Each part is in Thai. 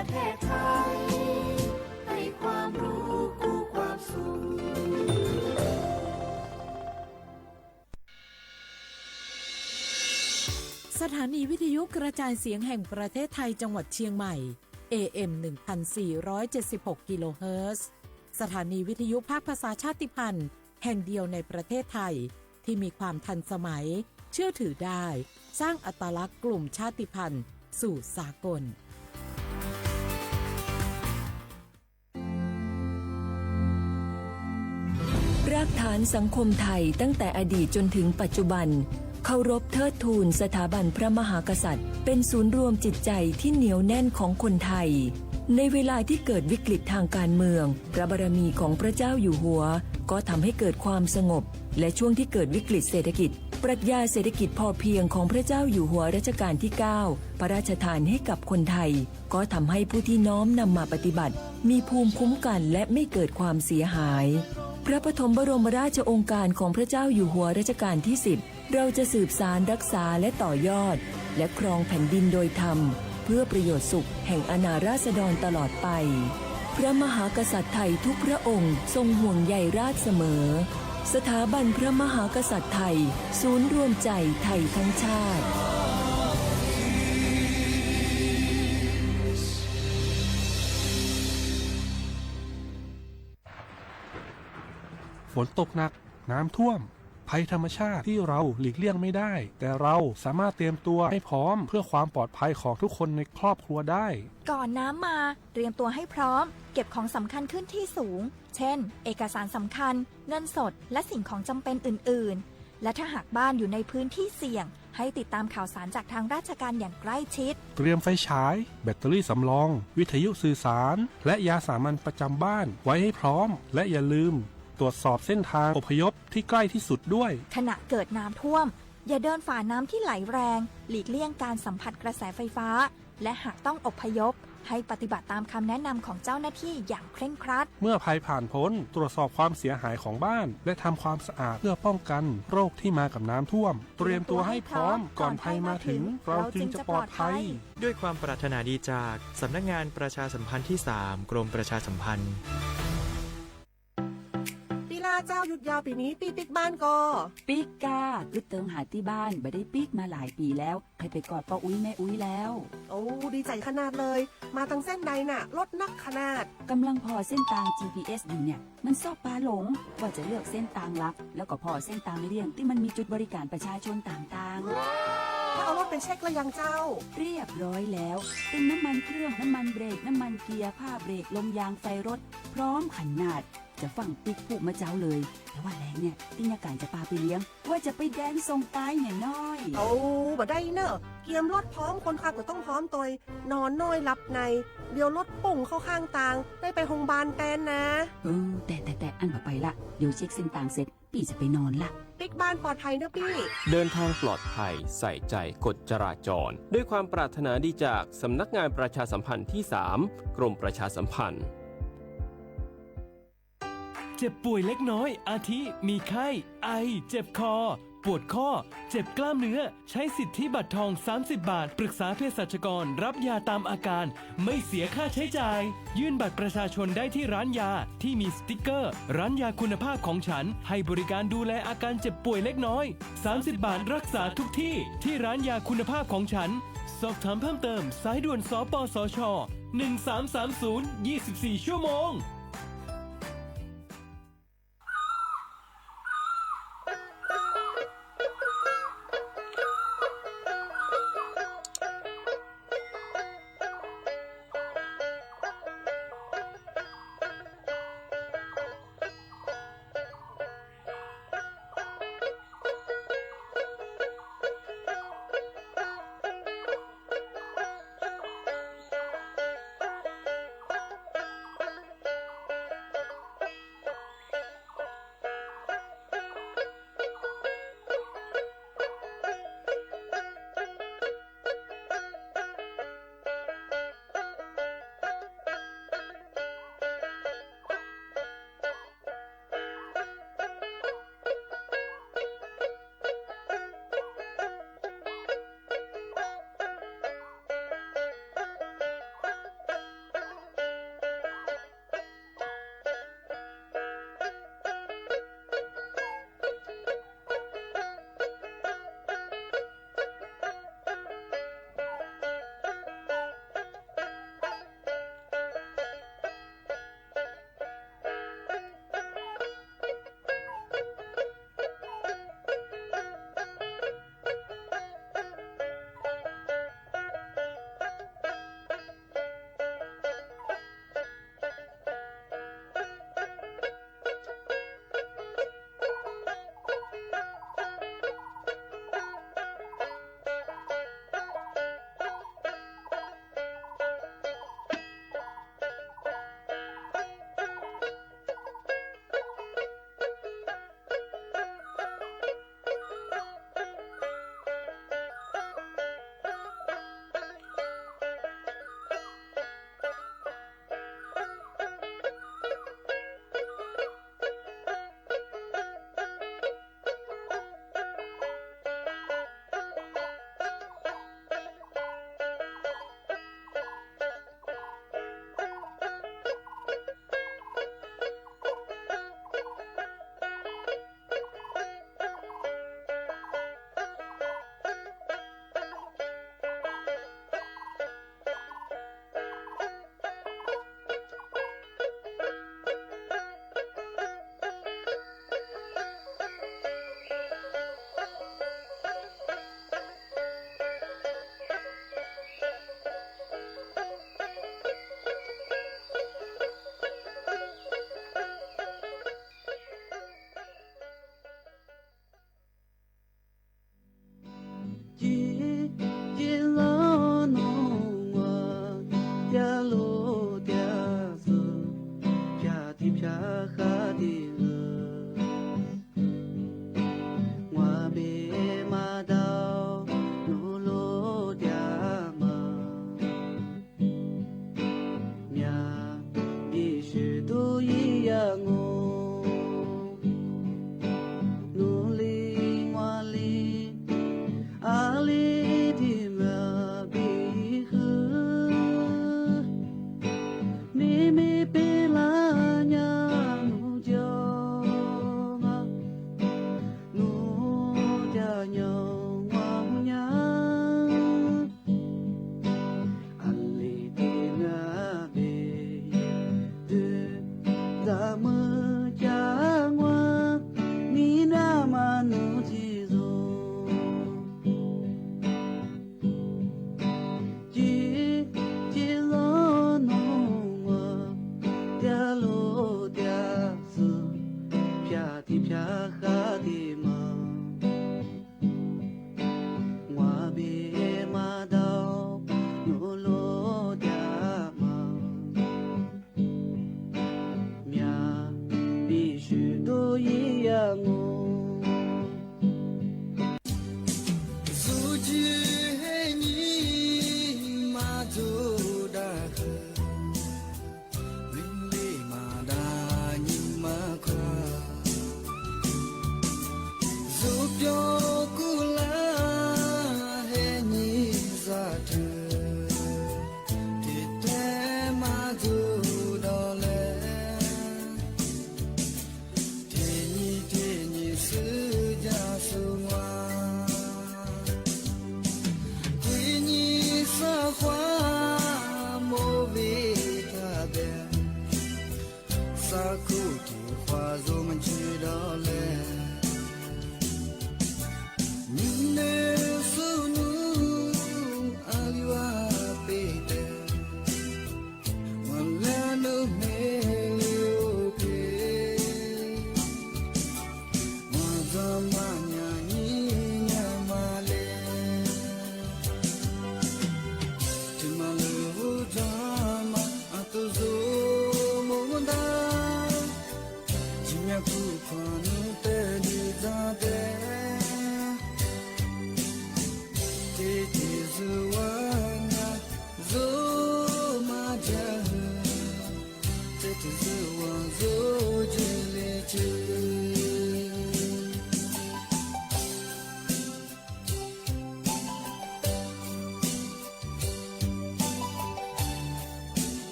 ประเทศไทยให้ความรู้คู่ความสุขสถานีวิทยุกระจายเสียงแห่งประเทศไทยจังหวัดเชียงใหม่ AM 1476 กิโลเฮิรตซ์สถานีวิทยุภาคภาษาชาติพันธุ์แห่งเดียวในประเทศไทยที่มีความทันสมัยเชื่อถือได้สร้างอัตลักษณ์กลุ่มชาติพันธุ์สู่สากลรากฐานสังคมไทยตั้งแต่อดีตจนถึงปัจจุบันเคารพเทิดทูนสถาบันพระมหากษัตริย์เป็นศูนย์รวมจิตใจที่เหนียวแน่นของคนไทยในเวลาที่เกิดวิกฤตทางการเมืองพระบารมีของพระเจ้าอยู่หัวก็ทำให้เกิดความสงบและช่วงที่เกิดวิกฤตเศรษฐกิจปรัชญาเศรษฐกิจพอเพียงของพระเจ้าอยู่หัวรัชกาลที่ 9 พระราชทานให้กับคนไทยก็ทำให้ผู้ที่น้อมนำมาปฏิบัติมีภูมิคุ้มกันและไม่เกิดความเสียหายพระปฐมบรมราชโองการของพระเจ้าอยู่หัวรัชกาลที่ 10เราจะสืบสานรักษาและต่อยอดและครองแผ่นดินโดยธรรมเพื่อประโยชน์สุขแห่งอาณาราษฎรตลอดไปพระมหากษัตริย์ไทยทุกพระองค์ทรงห่วงใยราชเสมอสถาบันพระมหากษัตริย์ไทยศูนย์รวมใจไทยทั้งชาติฝนตกหนักน้ำท่วมภัยธรรมชาติที่เราหลีกเลี่ยงไม่ได้แต่เราสามารถเตรียมตัวให้พร้อมเพื่อความปลอดภัยของทุกคนในครอบครัวได้ก่อนน้ำมาเตรียมตัวให้พร้อมเก็บของสำคัญขึ้นที่สูงเช่นเอกสารสำคัญเงินสดและสิ่งของจำเป็นอื่นๆและถ้าหากบ้านอยู่ในพื้นที่เสี่ยงให้ติดตามข่าวสารจากทางราชการอย่างใกล้ชิดเตรียมไฟฉายแบตเตอรี่สำรองวิทยุสื่อสารและยาสามัญประจำบ้านไว้ให้พร้อมและอย่าลืมตรวจสอบเส้นทางอพยพที่ใกล้ที่สุดด้วยขณะเกิดน้ำท่วมอย่าเดินฝ่าน้ำที่ไหลแรงหลีกเลี่ยงการสัมผัสกระแสไฟฟ้าและหากต้องอพยพให้ปฏิบัติตามคำแนะนำของเจ้าหน้าที่อย่างเคร่งครัดเมื่อภัยผ่านพ้นตรวจสอบความเสียหายของบ้านและทำความสะอาดเพื่อป้องกันโรคที่มากับน้ำท่วมเตรียมตัวให้พร้อมก่อนภัยมาถึงเราจึงจะปลอดภัยด้วยความปรารถนาดีจากสำนักงานประชาสัมพันธ์ที่ 3 กรมประชาสัมพันธ์เจ้าหยุดยาวปีนี้ปีปิกบ้านก็ปิกกาคือเติงหาที่บ้านไม่ได้ปิกมาหลายปีแล้วใครไปกอดป้าอุ้ยแม่อุ้ยแล้วโอ้ดีใจขนาดเลยมาทางเส้นใดน่ะรถนักขนาดกำลังพอเส้นทาง GPS อยู่เนี่ยมันซอกปลาหลงว่าจะเลือกเส้นทางลับแล้วก็พอเส้นทางเลี่ยงที่มันมีจุดบริการประชาชนต่างๆถ้าเอารถไปเช็คแล้วยังเจ้าเรียบร้อยแล้วเต็มน้ำมันเครื่องน้ำมันเบรกน้ำมันเกียร์ผ้าเบรกลมยางไฟรถพร้อมขนาดจะฟังปิ๊กผูกมาเจ้าเลยแต่ว่าแรงเนี่ยติญาการจะพาไปเลี้ยงว่าจะไปแดนทรงตายเนี่ยน้อยโอ้บ่ได้เนอะเกียมรถพร้อมคนขับก็ต้องพร้อมตัวนอนน้อยหลับในเดี๋ยวรถปุ่งเข้าข้างทางได้ไปโรงพยาบาลแตนนะแต่อันต่อไปละเดี๋ยวเช็คเส้นทางเสร็จพี่จะไปนอนละปิ๊กบ้านปลอดภัยนะพี่เดินทางปลอดภัยใส่ใจกฎจราจรด้วยความปรารถนาดีจากสำนักงานประชาสัมพันธ์ที่ 3 กรมประชาสัมพันธ์เจ็บป่วยเล็กน้อยอาทิมีไข้ไอเจ็บคอปวดข้อเจ็บกล้ามเนื้อใช้สิทธิบัตรทอง30 บาทปรึกษาเภสัชกรรับยาตามอาการไม่เสียค่าใช้จ่ายยื่นบัตรประชาชนได้ที่ร้านยาที่มีสติ๊กเกอร์ร้านยาคุณภาพของฉันให้บริการดูแลอาการเจ็บป่วยเล็กน้อย30 บาทรักษาทุกที่ที่ร้านยาคุณภาพของฉันสอบถามเพิ่มเติมสายด่วนสปสช1330 24 ชั่วโมง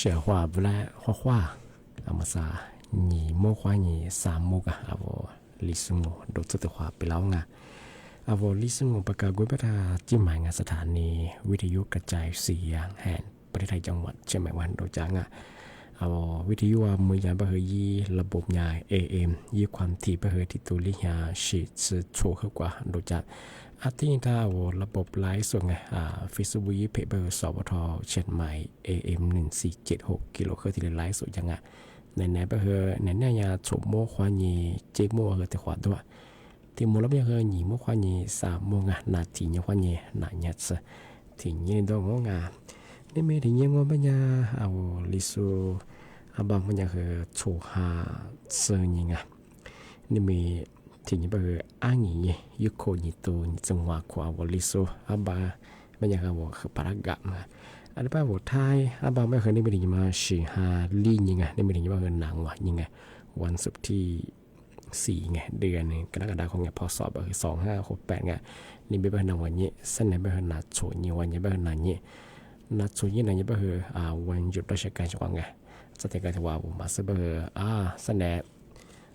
小话不来画画，那么啥，你莫画你啥莫个，啊我历史我都做的画不了啊，啊我历史我ประกาศไว้ประที่หมายงานสถานีวิทยุกระจายเสียงแห่งประเทศไทยจังหวัดเชียงใหม่วันโดยจังอ่ะเอาวิทยุมือยาบะเฮยีระบบยา AM ยี่ความถี่บะเฮที่ตัวลิยาฉีดสืบโชว์ขึ้นกว่าโดยจังอาทิตย์ถ้าระบบไลฟ์ส่งไงFacebook เพจเบอร์สวทเชียงใหม่ AM 1476กิโลเฮิรตซ์ที่ไลฟ์สดยังไงในบะเฮในยาโฉมโมควานีเจโมเฮแต่ขวาด้วยที่มูลบะเฮหนีโมควานี3โมงนาทีเนี่ยควานีนาญัดซะที่เนี่ยดองงานี่เมที่เนี่ยงอปัญญาเอาลิสู阿爸们也是出下生人啊，你们听你不是安逸有可你都你正话夸我历史阿爸们也是我是把它干嘛。อันนี้ว่าไทยอาบางไม่เคยได้ไปถึงมาสี่ห้าลี่ยังไงได้ไปถึงว่าเงินหนังวะยังไงวันศุกร์ที่สี่ไงเดือนกรกฎาคมไงพอสอบคือ2568ไงนี่ไม่เป็นหนังวันนี้สั้นไหนไม่เป็นหนักโฉยวันนี้ไม่เป็นหนังนี้หนักโฉยยังไงไม่เป็นวันหยุดราชการจังหวัดไงสถานการณ์ที่ว่าผมมาซื้อเป็นสั้นไหน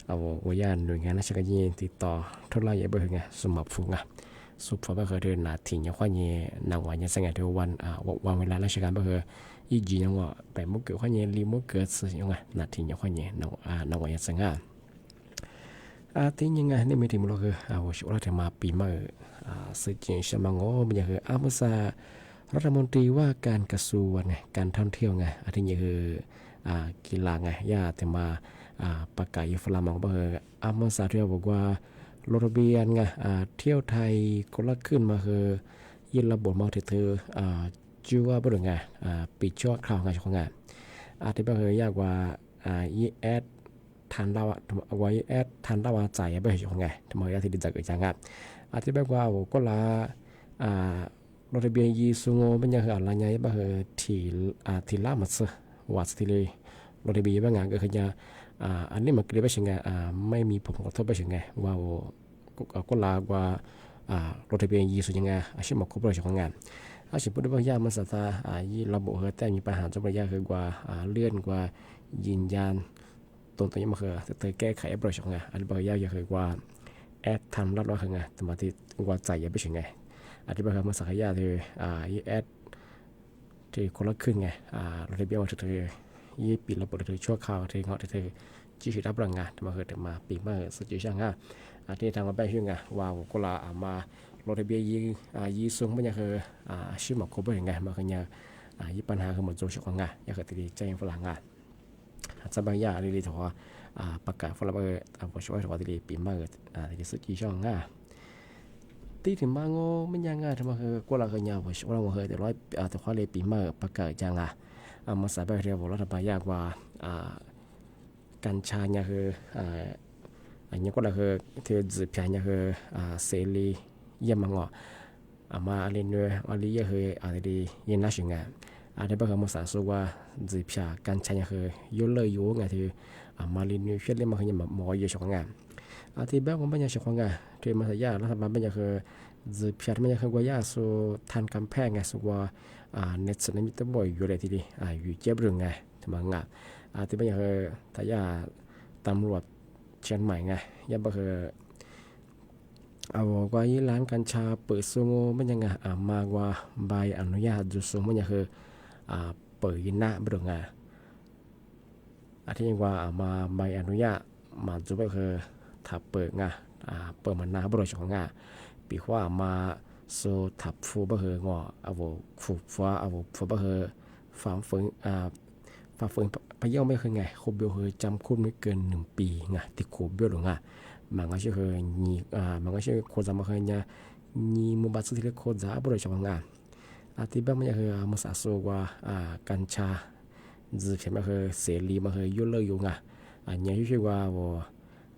เอาวิญญาณหน่วยงานราชการยี่ติดต่อทดลองยังเป็นไงสมัครฟุ้งไงสุดพอไม่เคยเดินหน้าถิ่นยังค่อยเนี่ยหนังวันยังสังเกตดูวันเวลาราชการไม่เคยยี่จียังว่าไปมุกเกิดค่อยเนี่ยรีมุกเกิดสิ่งยังไงหน้าถิ่นยังค่อยเนี่ยหนังวันยังสังเกตที่ยังไงนี่ไม่ถึงเราคือช่วงเราจะมาปีใหม่สื่อจีนสมังโง่มันยังคือมุสารัฐมนตรีว่าการกระทรวงไงการท่องเที่ยวไงที่ยังคือกีฬาไงย่าแต่มาประกาศยุฟลามังก็คือมุสาที่บอกว่าโรถเบียนไงเที่ยวไทยคนละขึ้นมาคือยินระบบมาเธอชื่อว่าบ่ได้ไงปิดชั่วคราวไงช่วงไงที่บอกคือยากว่าES ทันเราไว้แอดทันเราใจไปช่วงไงทำไมที่ดีจักจังที่บอกว่าก็ละโรถเบียนยีสุงเป็นยังไงอะไรเงี้ยบ่คือที่ล่ามัดวัดที่เลยโรถเบียนเป็นไงก็คืออันนี้มันเกิดไปยังไงไม่มีผลกระทบไปยังไงว่าก็ลากว่ารถทะเบียนยีสุยังไงอาชีพมันครบเลยของงานอาชีพพูดได้ว่ายากมันสัตย์ยี่ระบบแต่มีปัญหาจนระยะคือกว่าเลื่อนกว่ายืนยันตรงนี้มันคือเธอแก้ไขบริษัทของงานอันนี้บางอย่างคือกว่าแอดทำรัดว่าคือไงแต่มาที่ว่าใจยังไม่ใช่ไงอธิบายคำภาษาขยะคือแอดที่คนละครึ่งไงรถทะเบียนมันเธอยี่ปิดระบบเธอชั่วคราวเธอเงาะเธอจีชิดรับพลังงานมาเคยมาปีมาสุดยอดช่างที่ทางมาแบ่งชื่อไงว่าก็ละมาโรถเบียยีสูงมันยังคือชื่อหมอกคบไปยังไงมาคือเนี่ยยี่ปัญหาคือหมดโจชของงานยังคือตีใจฝรั่งงานจะบางอย่างที่ถือว่าประกาศฝรั่งว่าช่วยถือว่าตีปีมาที่สุดยอดช่างงานที่ถึงมาโง่มันยังไงทำไมคือก็ละคือเนี่ยว่าช่วยเราเคยแต่ร้อยแต่ข้อเลยปีมาประกาศจังมาสายไปเรียกว่ารัฐบาลยากว่ากัญชาเนี่ยคืออันนี้ก็คือที่จีบเนี่ยคือเสรีเยี่ยมมังอ่ะมาอะไรเนี่ยอะไรเยอะคืออะไรดียินน่าชงอ่ะอะไรบ้างมาสารสุว่าจีบกัญชาเนี่ยคือยุ่งเลยยุ่งไงที่มาเรียนเนี่ยเชื่อเรื่องมันคือเนี่ยหมอเยอะชงงานที่แบบว่าไม่ยังชงงานที่มาสายรัฐบาลไม่ยังคือจีบไม่ยังคือว่ายาสูทันกำแพงไงสุว่าเน็ตสนมิตรบ่อยอยู่เลยทีเดียวอยู่เจ็บเรื่องไงทำไมงานที่ไม่ยังคือทายาตำรวจเชียงใหม่ไงยังบ่คือว่ายี่ร้านกัญชาเปิดสูงมันยังไงมากว่าใบอนุญาตจุดสูงมันยังคือเปิดยินหน้าบ่ได้ไงที่ยังว่ามาใบอนุญาตมาจุดก็คือถ้าเปิดไงเปิดมันหน้าบ่ได้ของไงปีว่ามาโซทับฟูบ่คือง้อฟูฟ้าฟูบ่คือฝ่าฝืนพะเยาไม่เคยไงโคเบลเคยจำคุกไม่เกิน1 ปีไงติดโคเบลหรือไงมันก็ชื่อเคยมันก็ชื่อโคจามาเคยเนี่ยมุบัตสุที่เรียกโคจาบริจาคงานที่บ้านมันจะเคยมุสาโซว่ากัญชาจีบใช่ไหมเคยเสรีมาเคยยุ่งเลยอยู่ไงเนี่ยชื่อว่า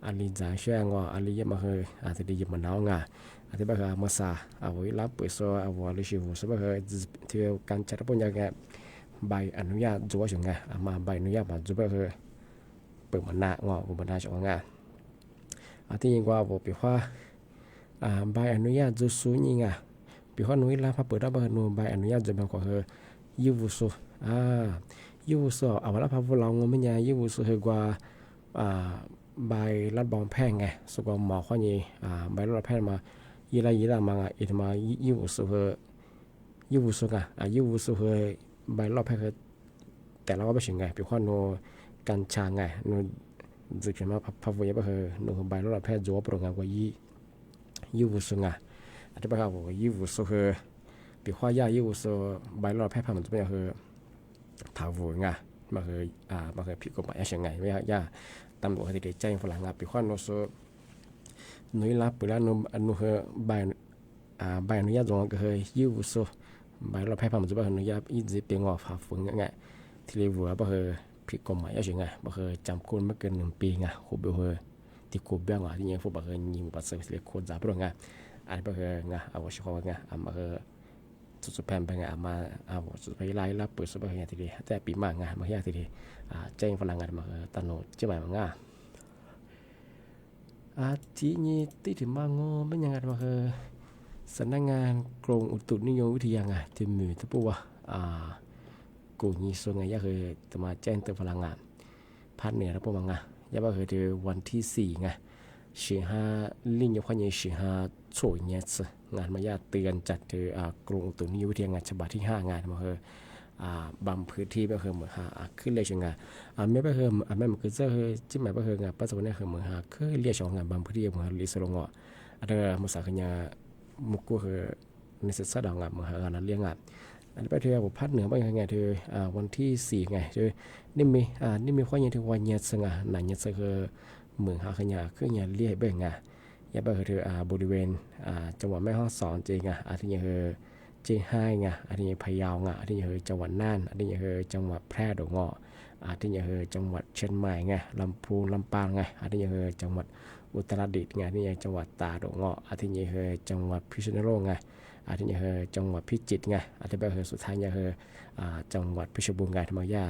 อันนี้จางเชื่อว่าอันนี้ยังมาเคยที่ได้ยินมันเอาไงที่บ้านเคยมุสารับเปิดโซ่ลิชิวสมัยเคยที่กัญชาที่พวกนี้ไงใบอนุญาตจุดว่าอย่างไงมาใบอนุญาตมาจุดว่าคือเปิดมันหน้างอมันหน้าช่องงานที่ยิ่งกว่าบอกปีว่าใบอนุญาตจุดสูงยิ่งปีว่าหนุ่ยรับมาเปิดรับมาหนุ่ยใบอนุญาตจะเป็นกว่าคือยูวุโซยูวุโซเอาละพาพวกเราไม่ยายูวุโซคือกว่าใบรัดบองแพงไงสุกหมอข้อนี้ใบรัดแพงมายี่ไรมาอีกมายูวุโซคือยูวุโซยูวุโซคือใบรอบแพทย์แต่เราก็ไม่ใช่ไงปีข้อโนกัญชาไงโนจีบมาพาวุยก็คือโนใบรอบแพทย์จัวโปรงงานกว่ายี่วุสุไงอธิบายว่ายี่วุสุคือปีข้อยายี่วุสุใบรอบแพทย์มันจะเป็นคือถาวรไงมันคือผิดกฎหมายยังไงไม่ยากตำรวจที่ได้แจ้งฝรั่งปีข้อโนสุนุยรับไปแล้วโนคือใบอนุญาตตรงก็คือยี่วุสุใบเราแพ้ผ่านมันจะเป็นอนุญาตอีจีเป็นงอฝ่าฝืนไงที่เรียกว่าก็คือผ ผิดกฎหมายเอาใช่ไงบ่เคยจำคุกไม่เกิน1 ปีไงคูเบลที่คูเบลที่ยังฟูบ่เคยยิงปัสสาวะเสียคนจ่าพวกไงอันบ่เคยไงเอาว่าชิคว่าไงมาเคยสุดแผ่นไปไงมาเอาสุดไปไล่รับเปิดสุดไปไงทีเดียวแต่ปีมากไงมาเฮียทีเดียวแจ้งฝรั่งไงมาเคยตันโนเจ้าใหม่มาไงทีนี้ที่ถึงมาโง่เป็นยังไงมาเคยสำนักงานกรมอุตุนิยมวิทยาไงที่มีทุกปัวกูนี่ส่วนไงยาเคยจะมาแจ้งเตือนพลังงานภาคเหนือแล้วพวกมันไงยาบ้าเคยเจอวันที่4ไง15ลิงยกขยัน15ช่วยเนี่ยสิงานมายาเตือนจัดเจอกรมอุตุนิยมวิทยางานฉบับที่5งานมาเคยบางพื้นที่ไม่เคยเหมือนขึ้นเลยช่วงงานไม่เคยไม่เหมือนคือจะเคยจิ้มไม่เคยงานปัจจุบันเนี่ยเคยเหมือนเคยเรียกช่วงงานบางพื้นที่เหมือนลิสโลงอ่ะada masa kenya muku ke necessary งานเหมือนงานเลี้ยงงานอันนี้ไปเที่ยวภาคเหนือไปไงเธอวันที่4ไงเธอนี่มีข้อยังที่วันเย็นสง่าหนังเย็นสักเหมือนขยะคือเนี่ยเลี้ยงแบบไงอย่าไปเธอบริเวณจังหวัดแม่ฮ่องสอนจริงอาทิตย์เธอเจียงไฮ้ไงอาทิตย์พะเยาไงอาทิตย์เธอจังหวัดน่านอาทิตย์เธอจังหวัดแพร่ดงอาทิตย์เธอจังหวัดเชียงใหม่ไงลำพูนลำปางไงอาทิตย์เธอจังหวัดอุตรดิตถ์ไงอาทิตย์จังหวัดตากดงอาทิตย์เธอจังหวัดพิษณุโลกไงอาทิตย์เธอจังหวัดพิจิตรไงอาทิตย์เธอสุดท้ายเธอจังหวัดเพชรบูรณ์ไงธรรมยา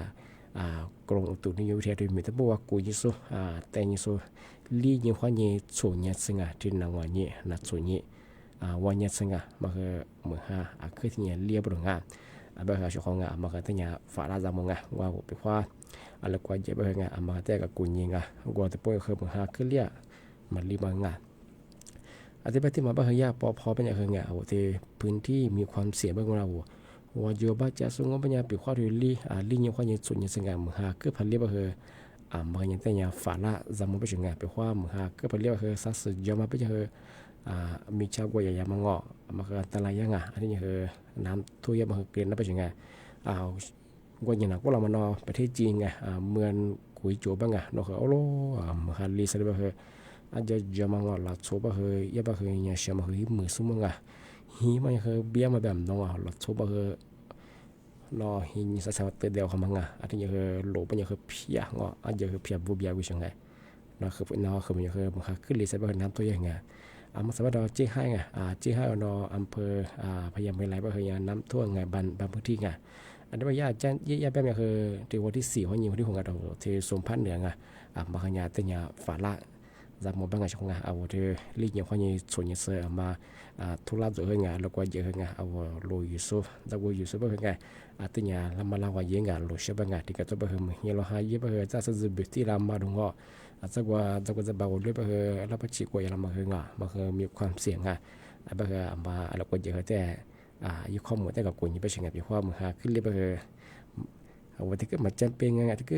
กรมอุตุนิยมวิทยาโดยมีทั้งบัวกูยิสุแต่ยิสุลียิงข้อนี้ส่วนนี้ซึ่งที่นางวันนี้นัดส่วนนี้วันนี้ซึ่งมาคือเหมือนคือที่เนี่ยเรียบร้อยงานแบบเขาชอบงานมาคือที่เนี่ยฝ่ายราชมงงานว่าไปคว้าอะไรกว่าเยอะไปงานมาแต่กับกูยิงว่าแต่พวกคือเหมือนคือเรียมันรีบงานอธิบายที่มาบ้างยากพอเป็นอย่างไงเอาที่พื้นที่มีความเสี่ยงบ้างเราว่าโยบะจะส่งไปยังปีข้อที่ลียังข้อยังส่วนยังสิ่งมือหาคือพันเรียบคือมันยังแต่ยังฝ่าละจำมันไปถึงไงไปว่ามือหาคือพันเรียบคือสักสุดยอมมาไปคือมีชาวกวยใหญ่ๆมางอมาคืออันตรายยังอันนี้คือน้ำท่วมมาคือเกลียนแล้วไปถึงไงกวยอย่างหนักพวกเรามานอประเทศจีนไงเมืองกุยโจบ้างไงเราคือโอ้โหมือหาลีสเลยไปคืออาจจะจะมางอละโชบะคือยาบะคือเนี่ยเชื่อมาคือมือซุ้มงะฮีมันคือเบี้ยมาแบบน้องละโชบะคือรอฮีนี่สักเตเดียวเขามังอาจจะคือโหลมันคือเพียงอาจจะคือเพียบูเบียวิชังไงเราคือมันคือมันคือมันขึ้นลิสต์แบบน้ำตัวยังไงมันสามารถเราจี้ให้ไงจี้ให้เราอำเภอพยายามไปไล่แบบคือน้ำท่วมไงบางพื้นที่ไงอันนี้ว่าญาติแบบนี้คือที่วันที่4วันนี้วันที่6กันเราที่สมพันธ์เหนือไงบางอย่างแต่เนี่ยฝาละจากหมู่บ้านช่องงาเอาเธอลีกอย่างข้อนี้ส่วนยิ่งเสือมาทุลักตัวงาแล้วก็เยอะงาเอาโลยูซุจากโลยูซุเป็นไงติญาลำมาลาวเยงาโลเชบงาที่ก็จะเป็นเฮียเราหายไปจะสื่อบิที่ลำมาดงจากว่าจะบ่าวเรื่อยไปแล้วไปฉีกว่าอย่างมาคืองามาคือมีความเสี่ยงไปคือมาแล้วก็เยอะแต่ยุคข้อมูลแต่กับกลุ่มนี้ไปเชิงกับยุคข้อมูลขึ้นเรื่อยไปคือวันที่ก็มาจำเป็นไงที่ก็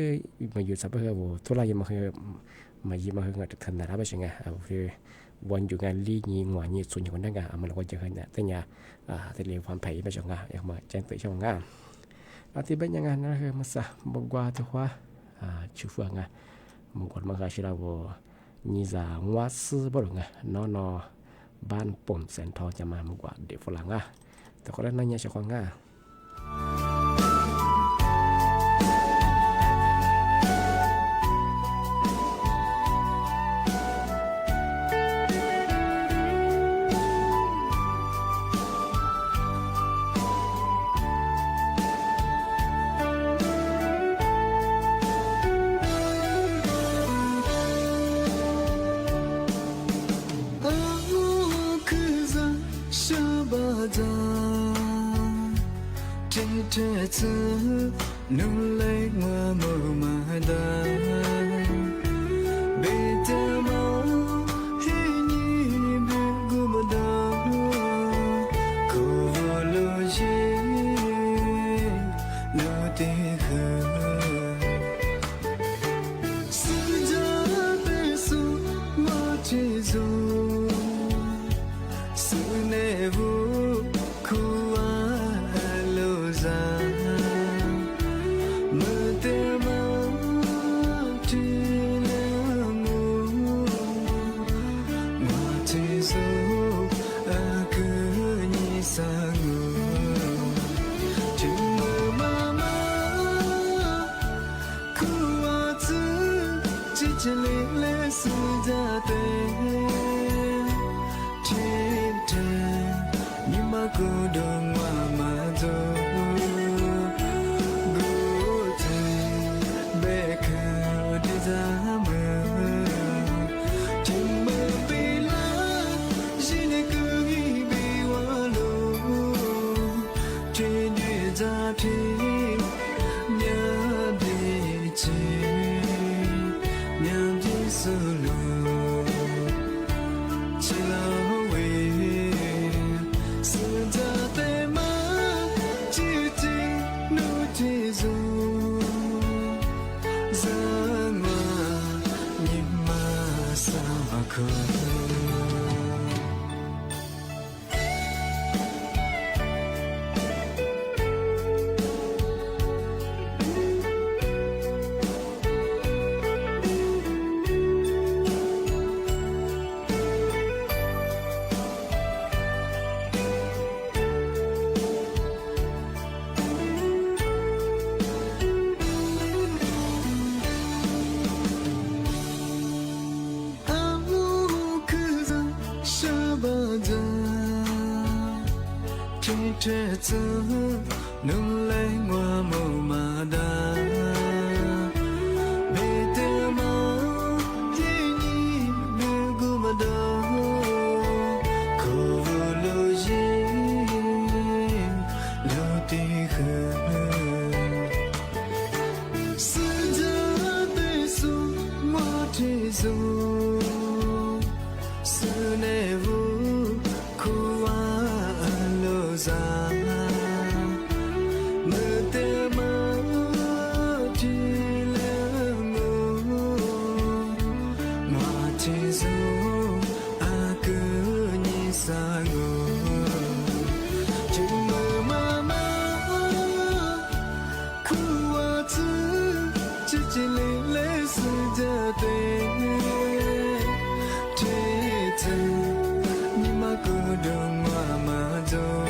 มาอยู่สับไปคือทุลักยังมาคือมายิมาคือทันนะไปเชิงไงคือวันอยู่งานลีนี้งวนี้ส่วนใหญ่คนนั่งกันมันเราก็จะเห็นแต่เนี่ยแต่เรื่องความไผ่ไปเชิงไงอย่างมาแจ้งตัวเชิงงานที่เป็นยังไงนะคือมาซะบอกว่าตัวว่าชูฟังไงมึงกดมาคือเรานี่จะวัดซื้อบ่หรือไงนอบ้านป่นแสนทองจะมามึงกว่าเด็กฝรั่งแต่คนนั้นเนี่ยเชิงงาMơ le su jate chite ni ma ko do ma do gote be ka de za ma timma bila jine ku hi be wa lo chin ye za thi nya de chi solo chila we santa te ma chi ti no ti zo zama ni ma sa ko trẻ thơ nung lấy hoa màu mà đa bề tơ máu thế nhị đưa gu mà đó cô lô gì lô tì khờ sự giờ tê su hoa thế du sự nề vu cô ra mơ tê mơ chi lơ ngô mà chi du a cứ như xa ngô chừng mơ mơ mơ khu a chữ chỉ lê lê sự giờ tê thế thơ nhưng mà cứ đường mà rồi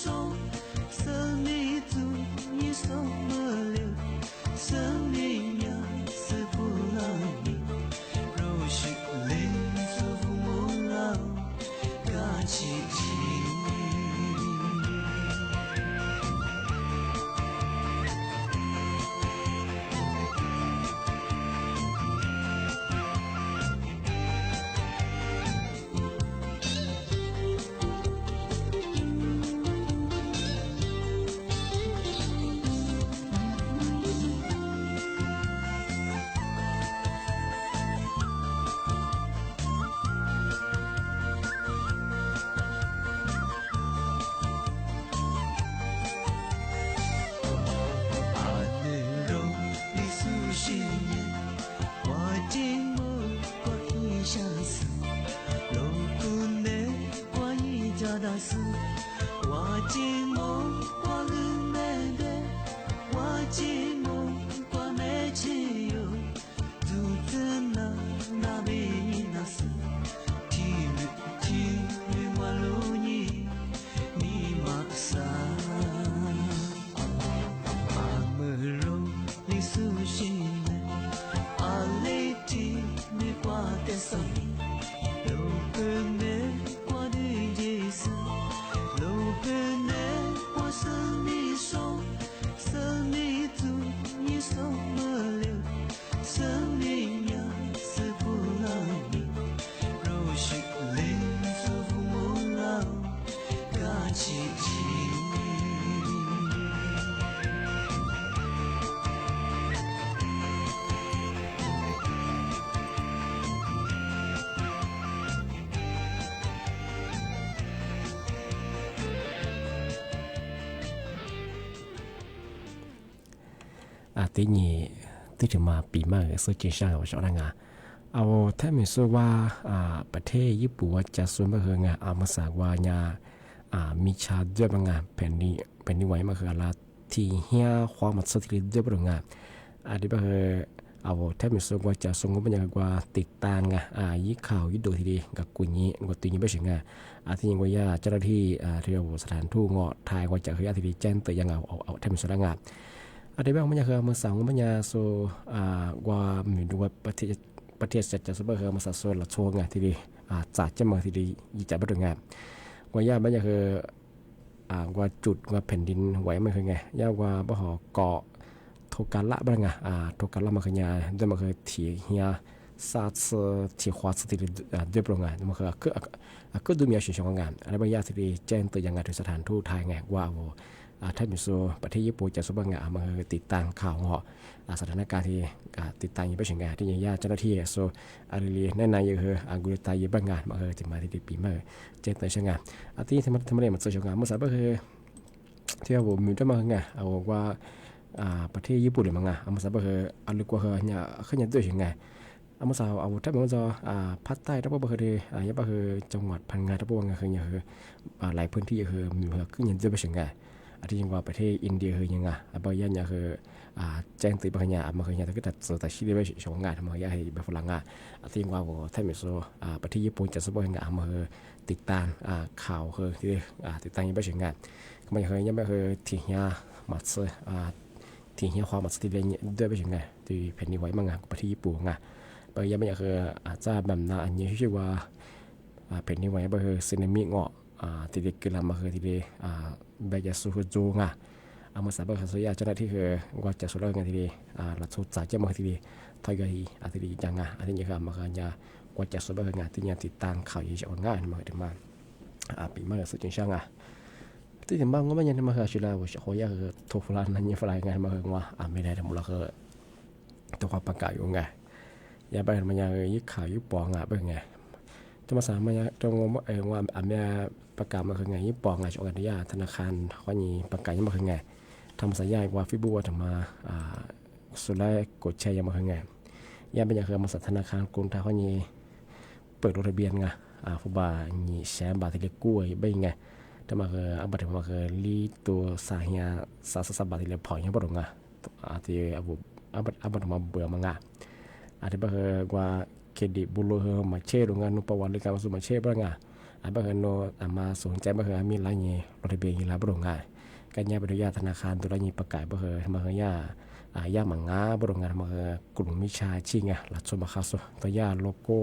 生命足，你送么了？出すわちもわるめでわちもわめちよずつな鍋になすティルわろにみまさあむろりすしねあれちみわてさlo pene qua đi đi sa lo pene qua sơn đi sâu sơn đi tu như sông mơ liêu sơn đi nhà sư phụ lao đi rồi shik lên sư phụ mong lao cả chi chi tí nhị tíถึงมาปีมาสุจิชาของชาวนาเอาถ้ามีส่วนว่าประเทศญี่ปุ่นว่าจะส่วนมาเฮืองเอามาสากวาญามีชาด้วยบางแผ่นนี้ไว้มาคือละที่เฮียความมัดสติด้วยบางที่บางเอาถ้ามีส่วนว่าจะส่งบรรยากาศติดตามยี่ข่าวยี่ดูทีดีกับกุญยี่กับตุยยี่ไม่ใช่ที่ยังว่าเจ้าหน้าที่ที่เราสถานทูตเงาะไทยว่าจะคือทีดีแจ้งเตือนยังเอาถ้ามีส่วนงานada bang banyak masa banyak so gua mendugaประเทศจะสบายmasa soละช่วงที่ดีจัดจะมาที่ดียิ่งจะบดงานกว่าย่าbanyakกว่าจุดกว่าแผ่นดินไหวมันคือไงย่ากว่าบ่หอเกาะโทกันละบ้างโทกันละมาคือเนี่ยด้วยมันคือที่เฮียซาซที่ขวาสติด้วยบดงานมันคือดูมีอาชีพงานอะไรบางอย่างที่ดีแจ้งเตือนยังไงถึงสถานทูตไทยไงว่าถ้ามีส่วนประเทศญี่ปุ่นจะสบายงานมาติดตามข่าวเหาะสถานการณ์ที่ติดตามยังไม่ถึงงานที่ยังยากเจ้าหน้าที่โซอารีแน่นายยังกุลตายยังบ้างงานมาจะมาที่ปีมาเจนเตยช่างงานที่ทำอะไรมาเจอช่างงานเมื่อสัปดาห์ที่เรามีได้มาไงเอาว่าประเทศญี่ปุ่นเลยมั้งเมื่อสัปดาห์อันลึกกว่าเนี่ยขึ้นยันด้วยช่างงานเมื่อสัปดาห์เอาถ้าเป็นว่าภาคใต้ถ้าเป็นว่าคือยังเป็นคือจังหวัดพังงาถ้าเป็นว่าคือยังหลายพื้นที่คือมีขึ้นยันด้วยช่างงานที่ยังว่าประเทศอินเดียคือยังบางอย่างคือแจ้งตื่นบางอย่างบางอย่างถ้าเกิดแต่ชีวิตไม่ช่วงงานทำบางอย่างให้แบบฝรั่งที่ยังว่าถ้ามีโซประเทศญี่ปุ่นจะสบายงานมาติดตามข่าวคือที่ติดตามยังไม่ช่วงงานบางอย่างยังไม่คือที่ยังมัดเสือที่ยังความมัดที่เรียนด้วยไม่ช่วงงานที่แผ่นดินไหวบางอย่างประเทศญี่ปุ่นบางอย่างคืออาจจะแบบนั้นอันนี้ชื่อว่าแผ่นดินไหวบางคือสึนามิเงาะที่เด็กกำลังมาคือที่เด็กใบยาสูบจูงเอามาสาบานสุยาเจ้าหน้าที่คือว่าจะสุดแล้วกันที่เด็กหลักสูตรจ่ายเจ้ามาที่เด็กทอยกันที่เด็กยังที่นี่คือมาคือจะว่าจะสุดแล้วกันที่นี่ติดตามข่าวยิ่งจะอ่อนง่ายมาถึงมาปีมาสุดจริงช่างที่ถึงบ้านก็ไม่ยังมาคือชิลาว่าเขาอยากคือทุกฝ่ายนั้นยังฝ่ายงานมาคือว่าไม่ได้ทำมูลค่าตัวความปังกายอยู่ไงอย่าไปมันยังยิ่งข่าวยิ่งปองเป็นไงจะมาสามารถตรงว่าเมียประกาศมาคือไงยี่ปองไงจกันที่ยาธนาคารข้อนี้ประกาศยังมาคือไงทำสัญญาว่าฟิบูว่าจะมาสุดท้ายกดแชร์ยังมาคือไงย่าเป็นอย่างคือมาสัตธนาคารกรุงไทยข้อนี้เปิดทะเบียนไงผู้บ่าวนี่แชร์บาทที่เล็กกู้ไว้ไงแต่มาคืออันบัตรมาคือลีตัวสายยาสบาทที่เล็กพอยังบ่ลงที่อันบัตรมาเบื่อมังที่มาคือว่าเครดิตบุรุษมาเช่โรงงานนุปวันหรือการสูบมาเช่บ้างบางคนโนมาสนใจบางคนมีรายเงี้ยรถทะเบียนยี่ห้อโรงงานการย่าบริยาธนาคารตัวรายเงี้ยประกาศบางคนย่ามังงาบริงานบางกลุ่มมิชาชิงหลักสมบัติสุตัวย่าโลโก้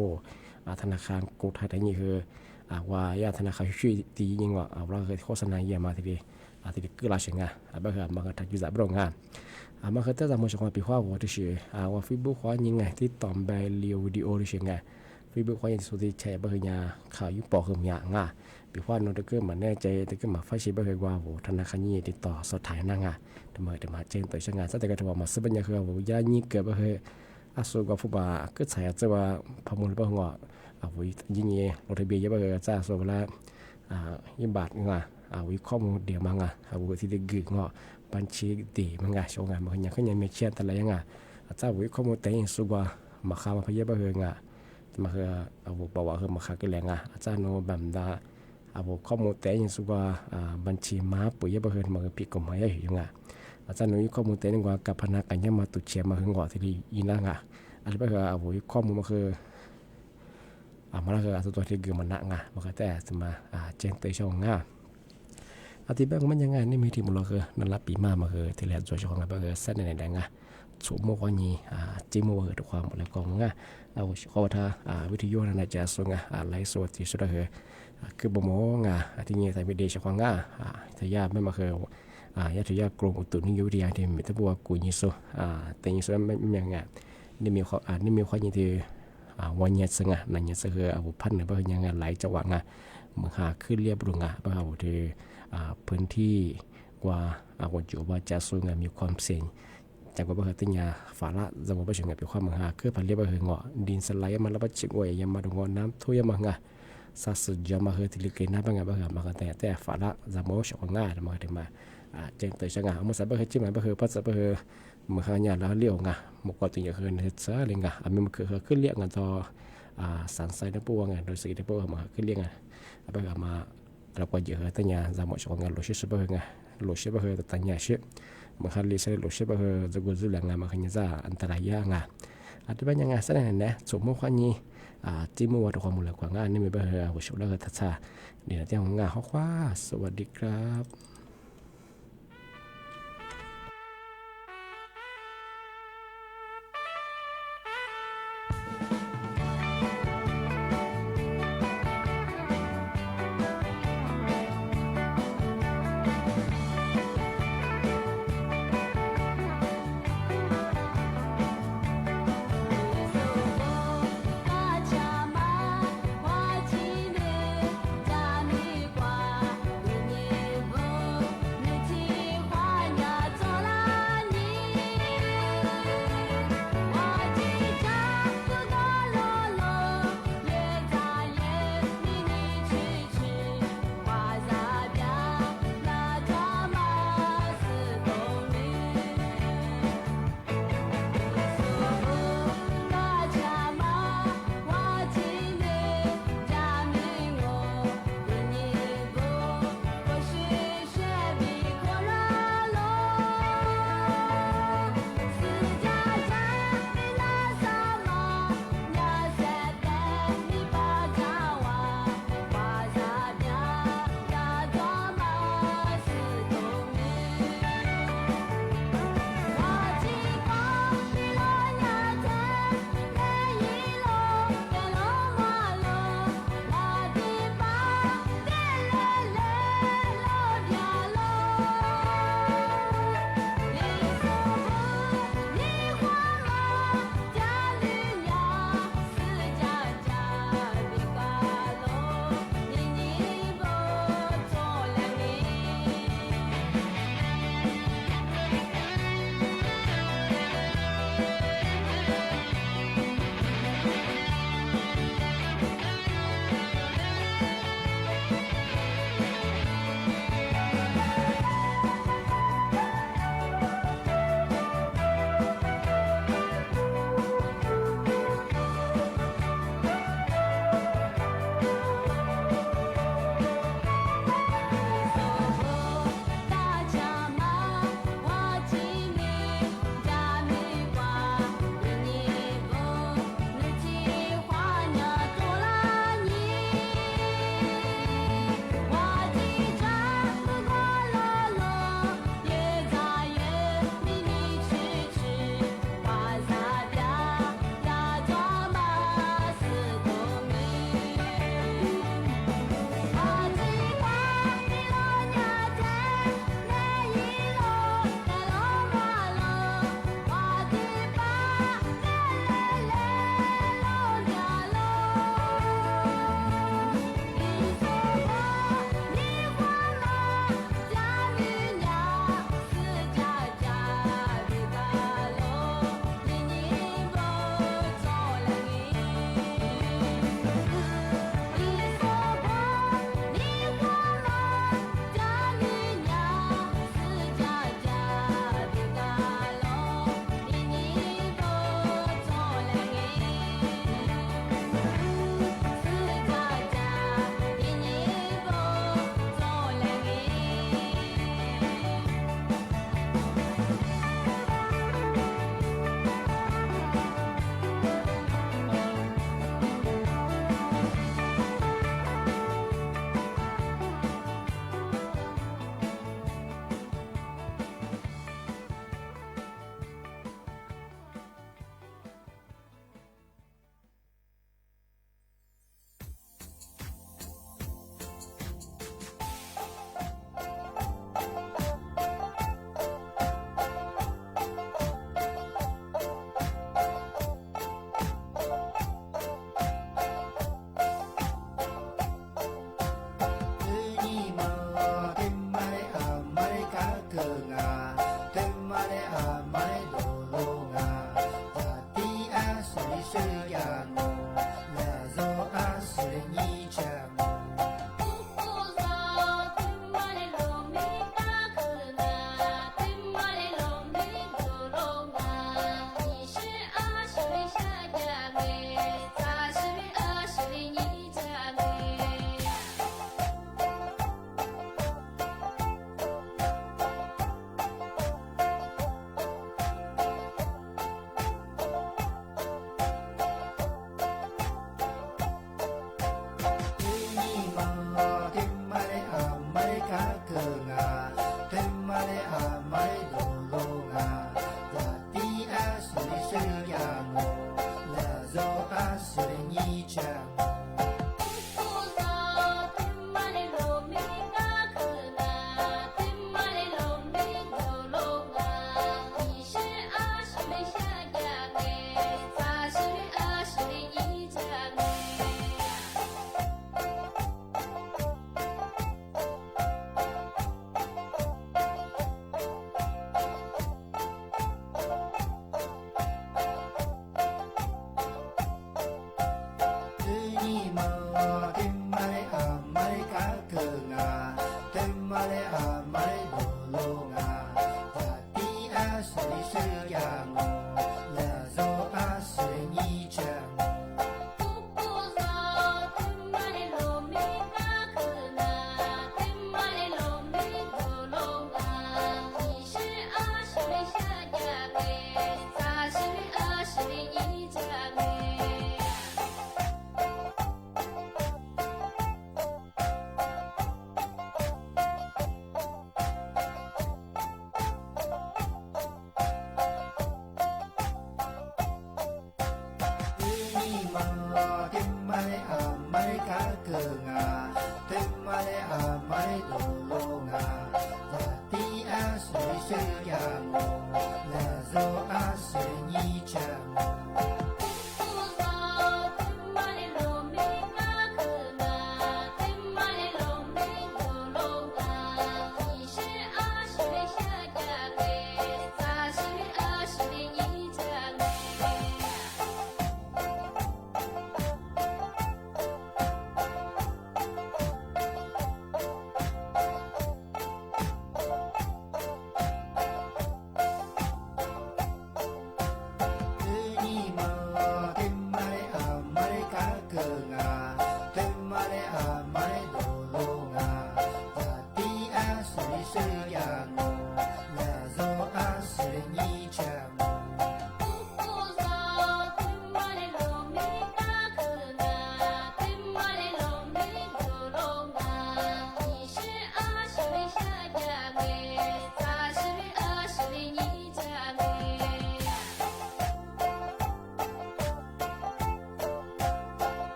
ธนาคารกรุงไทยแต่นี่คือว่าย่าธนาคารช่วยตียิงว่าเราเคยโฆษณาเยี่ยมาทีเดียวคือราชงานบางคนทำยุติบริงานมาคือแต่สมมติว่าปีว่าว่าที่ชื่อว่าฟิบุว่ายังไงที่ตอมใบเลียววิดีโอที่ชื่อไงฟิบุว่ายังสุดที่แชร์บางอย่างข่าวยุบปอกคืออย่างปีว่าโน้ตก็มาแน่ใจแต่ก็มาไฟชีบางว่าว่าธนาคารนี้ติดต่อสดถ่ายนั่งทำไมแต่มาเจนต่อช่างงานซะแต่ก็ถือว่ามาซื้อบัญญัติคือว่าย่านี้เกิดบางอาสุกับฟุบาก็ใช้จะว่าพมุลบางว่าวิยิ่งรถทะเบียนบางจ้าสุเวลายิ่งบาทวิข้อมูลเดียวมังวิที่ได้กึ่งบัญชีดีมังช่วงงานมันยังขึ้นยังไม่เชื่อแต่ละยังอาจารย์วิข้อมูลแต่ยังสุกว่ามาข้ามาพยาบาลมาคือบอกว่าคือมาข้าก็แรงอาจารย์โนแบบดา ข้อมูลแต่ยังสุว่าบัญชีม้าปุ๋ยบ่เฮินมาผิดกฎหมายอยู่งะอาจารย์นุ้ยข้อมูลแต่ยังว่ากับพนักกันยังมาตุเชียมาหึงกว่าที่อีนางะอันนี้บ่คือข้อมูลมันคือมาแล้วคือตัวที่เกิดมันนักงะมันก็แต่จะมาแจ้งเตือนช่องงะอธิบายมันยังไงนี่มีที่มันเราคือนั่นละปีมามาคือที่แรกตัวช่องงะบ่คือเส้นในแดงงะสมมติว่านี่จิมว่าทุกความหมดแล้วก็งะเขาว่าถ้าวิทยุนั่นจะส่งไลฟ์สดที่สุดคือบ่มองที่นี่แต่ไม่ได้ใช้ความทายาไม่มาคือยาทายากรมอุตุนิยมวิทยาที่มีตัวบัวกุญิโซแต่ยิโซไม่ยังนี่มีข้อยินที่วันยัดสงนั่นยัดสคือพันธุ์เนี่ยยังหลายจังหวัดมือหาขึ้นเรียบรุงเพราะว่าที่พื้นที่กว่าวันจุว่าจะส่งมีความเสี่ยงจากว่าติญาฝาละจะบอกว่าเชิงเป็นความมือหาคือพันเรียบเหงาดินสไลด์มันแล้วก็ชิงวยยังมาดูงอน้ำทุ่ยมังสัสจามาเฮติลิเกน่าบางแบบมาแต่ฝาละจะมองชงง่ายมาถึงมาเจงเตยช่างมันสับเฮจิมันเฮปัสสับเฮมือหายาแล้วเลี้ยวมกตัวอย่างเฮนเซอร์เลยมันคือขึ้นเลี้ยงต่อสันไซน์ปูโดยสิ่งที่ปูมาขึ้นเลี้ยงมาเราก็เยอะแต่เนี่ยจะมองชงโลชิสเฮโลชิสเฮแต่เนี่ยชิมือหาลิเซโลชิสเฮจะกุจุลังมาขยันจะอันตรายอันที่เป็นยังไงแสดงเนี่ยสมมติว่านี้จิมวัดความมูลกว่างานนี่มีเบอร์หัวชุดแล้วก็ทัศน์เดี๋ยวที่ของงานเขาคว้าสวัสดีครับ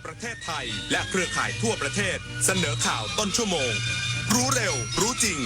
ประเทศไทยและเครือข่ายทั่วประเทศเสนอข่าวต้นชั่วโมงรู้เร็วรู้จริง